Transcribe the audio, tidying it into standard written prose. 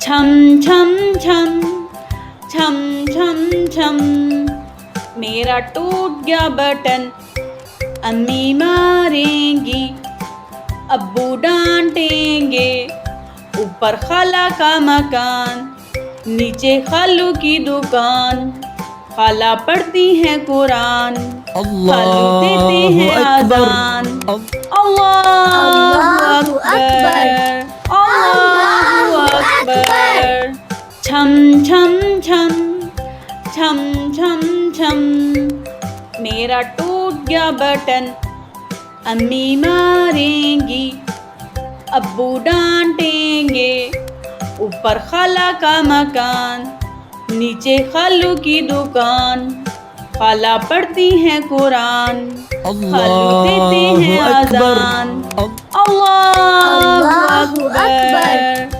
چھم چھم چھم چھم چھم چھم میرا ٹوٹ گیا بٹن امی ماریں گی ابو ڈانٹیں گے اوپر خالہ کا مکان نیچے خالو کی دکان خالہ پڑھتی ہیں قرآن خالو دیتے ہیں اذان اللہ اکبر اللہ اکبر چھم چھم چھم چھم چھم چھم میرا ٹوٹ گیا بٹن امی ماریں گی ابو ڈانٹیں گے اوپر خالہ کا مکان نیچے خالو کی دکان خالہ پڑھتی ہیں قرآن خالو دیتے ہیں اذان اللہ اکبر